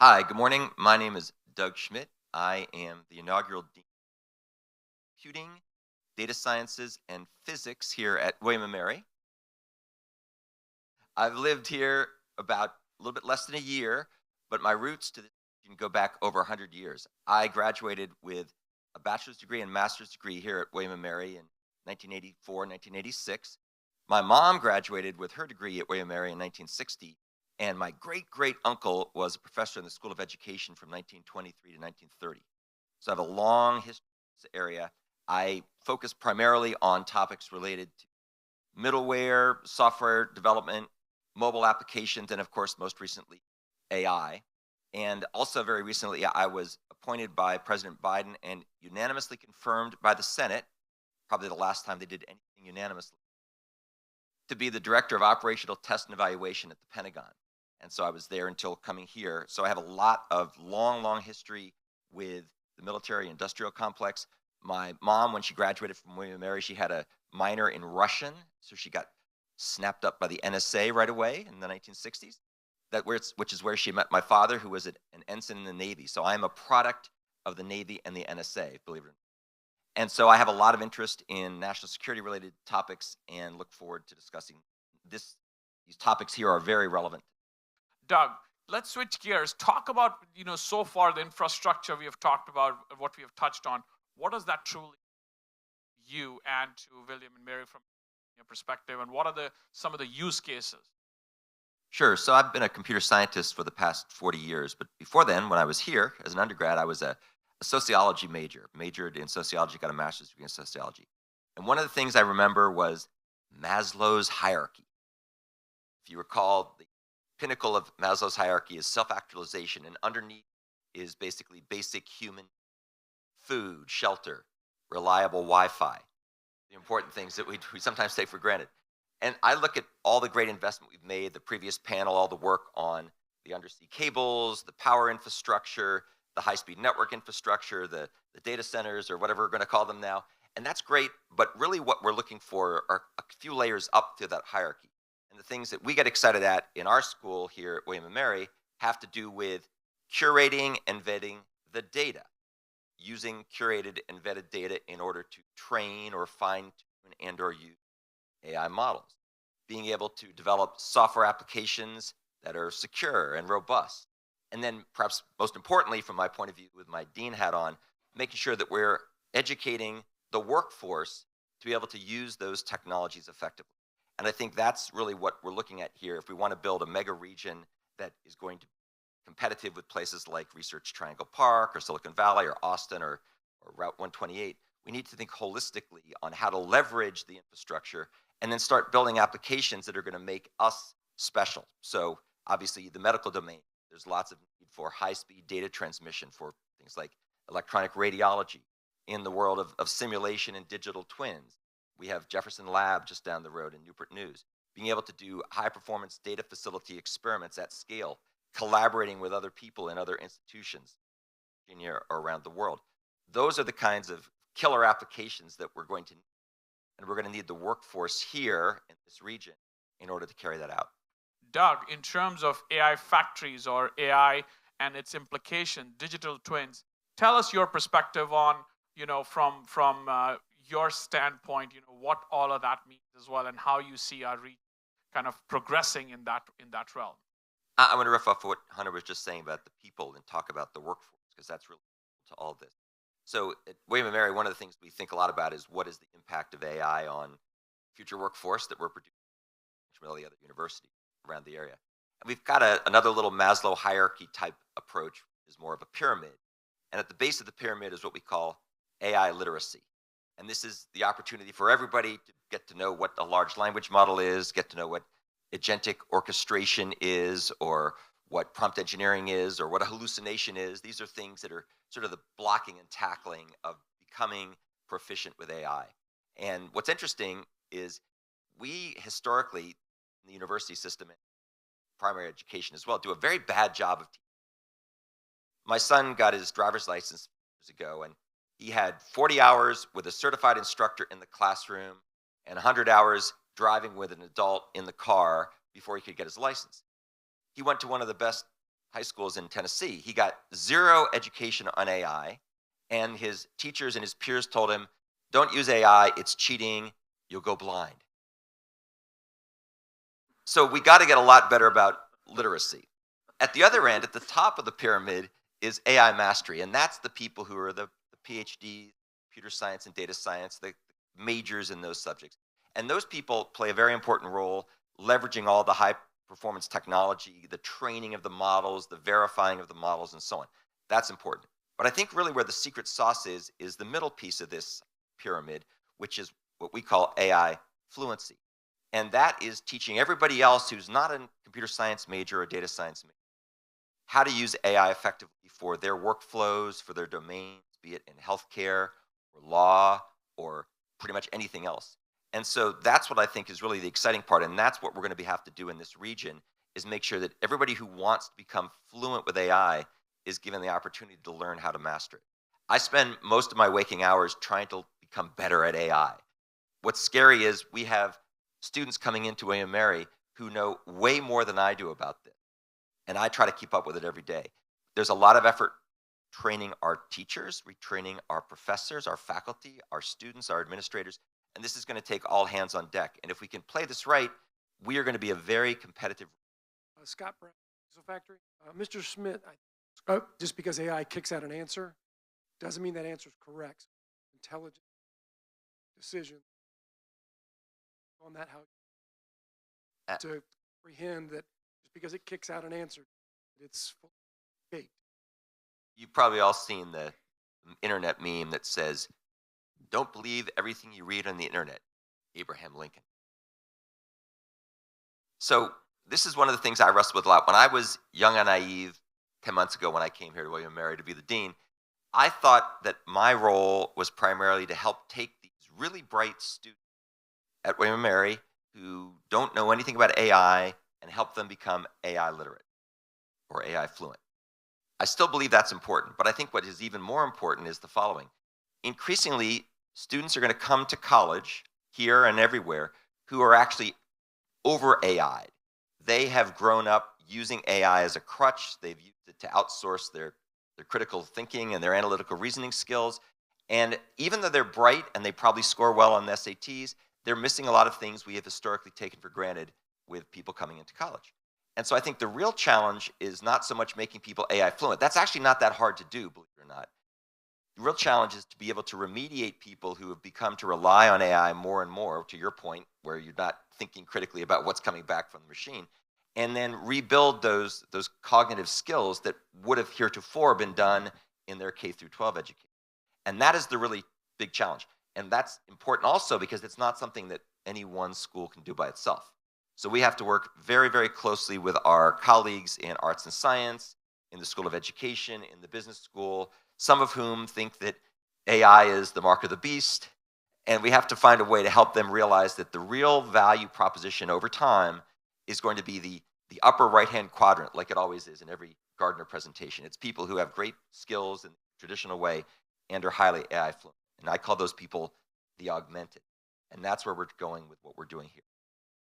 Hi, good morning. My name is Doug Schmidt. I am the inaugural Dean of Computing, Data Sciences, and Physics here at William and Mary. I've lived here about a little bit less than a year, but my roots to this can go back over 100 years. I graduated with a bachelor's degree and master's degree here at William and Mary in 1984, 1986. My mom graduated with her degree at William and Mary in 1960, and my great great uncle was a professor in the School of Education from 1923 to 1930. So I have a long history in this area. I focus primarily on topics related to middleware, software development, mobile applications, and of course, most recently, AI. And also, very recently, I was appointed by President Biden and unanimously confirmed by the Senate, probably the last time they did anything unanimously, to be the director of operational test and evaluation at the Pentagon. And so I was there until coming here. So I have a lot of long, long history with the military industrial complex. My mom, when she graduated from William and Mary, she had a minor in Russian. So she got snapped up by the NSA right away in the 1960s. Which is where she met my father, who was an ensign in the Navy. So I am a product of the Navy and the NSA, believe it or not. And so I have a lot of interest in national security related topics and look forward to discussing this. These topics here are very relevant. Doug, let's switch gears. Talk about, so far the infrastructure we have talked about, what we have touched on. What does that truly you and to William and Mary from your perspective, and what are some of the use cases? Sure. So I've been a computer scientist for the past 40 years. But before then, when I was here as an undergrad, I was a sociology major, majored in sociology, got a master's degree in sociology. And one of the things I remember was Maslow's hierarchy. If you recall, the pinnacle of Maslow's hierarchy is self-actualization, and underneath is basically basic human food, shelter, reliable Wi-Fi, the important things that we sometimes take for granted. And I look at all the great investment we've made, the previous panel, all the work on the undersea cables, the power infrastructure, the high-speed network infrastructure, the data centers, or whatever we're going to call them now. And that's great, but really what we're looking for are a few layers up to that hierarchy. And the things that we get excited at in our school here at William & Mary have to do with curating and vetting the data, using curated and vetted data in order to train or fine-tune and or use AI models, being able to develop software applications that are secure and robust. And then perhaps most importantly, from my point of view with my dean hat on, making sure that we're educating the workforce to be able to use those technologies effectively. And I think that's really what we're looking at here. If we want to build a mega region that is going to be competitive with places like Research Triangle Park or Silicon Valley or Austin or Route 128, we need to think holistically on how to leverage the infrastructure and then start building applications that are going to make us special. So obviously the medical domain, there's lots of need for high-speed data transmission for things like electronic radiology. In the world of simulation and digital twins, we have Jefferson Lab just down the road in Newport News, being able to do high-performance data facility experiments at scale, collaborating with other people in other institutions or around the world. Those are the kinds of killer applications that we're going to need. And we're going to need the workforce here in this region in order to carry that out. Doug, in terms of AI factories or AI and its implication, digital twins, tell us your perspective on, from your standpoint, what all of that means as well, and how you see our region kind of progressing in that realm. I'm going to riff off what Hunter was just saying about the people and talk about the workforce, because that's really to all of this. So at William & Mary, one of the things we think a lot about is what is the impact of AI on future workforce that we're producing from all the other universities around the area. And we've got another little Maslow hierarchy type approach, which is more of a pyramid. And at the base of the pyramid is what we call AI literacy. And this is the opportunity for everybody to get to know what a large language model is, get to know what agentic orchestration is, or what prompt engineering is, or what a hallucination is. These are things that are sort of the blocking and tackling of becoming proficient with AI. And what's interesting is we historically, in the university system and primary education as well, do a very bad job of teaching. My son got his driver's license years ago, and he had 40 hours with a certified instructor in the classroom and 100 hours driving with an adult in the car before he could get his license. He went to one of the best high schools in Tennessee. He got zero education on AI, and his teachers and his peers told him, don't use AI, it's cheating, you'll go blind. So we got to get a lot better about literacy. At the other end, at the top of the pyramid, is AI mastery, and that's the people who are the PhDs, computer science and data science, the majors in those subjects. And those people play a very important role leveraging all the high performance technology, the training of the models, the verifying of the models, and so on. That's important. But I think really where the secret sauce is the middle piece of this pyramid, which is what we call AI fluency. And that is teaching everybody else who's not a computer science major or data science major how to use AI effectively for their workflows, for their domains, be it in healthcare or law or pretty much anything else. And so that's what I think is really the exciting part. And that's what we're going to have to do in this region is make sure that everybody who wants to become fluent with AI is given the opportunity to learn how to master it. I spend most of my waking hours trying to become better at AI. What's scary is we have students coming into William & Mary who know way more than I do about this. And I try to keep up with it every day. There's a lot of effort training our teachers, retraining our professors, our faculty, our students, our administrators. And this is going to take all hands on deck. And if we can play this right, we are going to be a very competitive. Scott Brown, Diesel Factory. Mr. Schmidt, just because AI kicks out an answer doesn't mean that answer is correct. Intelligent decision on that, how to comprehend that just because it kicks out an answer, it's baked. You've probably all seen the internet meme that says, don't believe everything you read on the internet, Abraham Lincoln. So this is one of the things I wrestled with a lot. When I was young and naive 10 months ago when I came here to William & Mary to be the dean, I thought that my role was primarily to help take these really bright students at William & Mary who don't know anything about AI and help them become AI literate or AI fluent. I still believe that's important, but I think what is even more important is the following. Increasingly, students are going to come to college here and everywhere who are actually over AI'd. They have grown up using AI as a crutch. They've used it to outsource their critical thinking and their analytical reasoning skills. And even though they're bright and they probably score well on the SATs, they're missing a lot of things we have historically taken for granted with people coming into college. And so I think the real challenge is not so much making people AI fluent. That's actually not that hard to do, believe it or not. The real challenge is to be able to remediate people who have become to rely on AI more and more, to your point, where you're not thinking critically about what's coming back from the machine, and then rebuild those cognitive skills that would have heretofore been done in their K through 12 education. And that is the really big challenge. And that's important also because it's not something that any one school can do by itself. So we have to work very, very closely with our colleagues in arts and science, in the School of Education, in the business school, some of whom think that AI is the mark of the beast. And we have to find a way to help them realize that the real value proposition over time is going to be the upper right-hand quadrant, like it always is in every Gardner presentation. It's people who have great skills in the traditional way and are highly AI fluent. And I call those people the augmented. And that's where we're going with what we're doing here.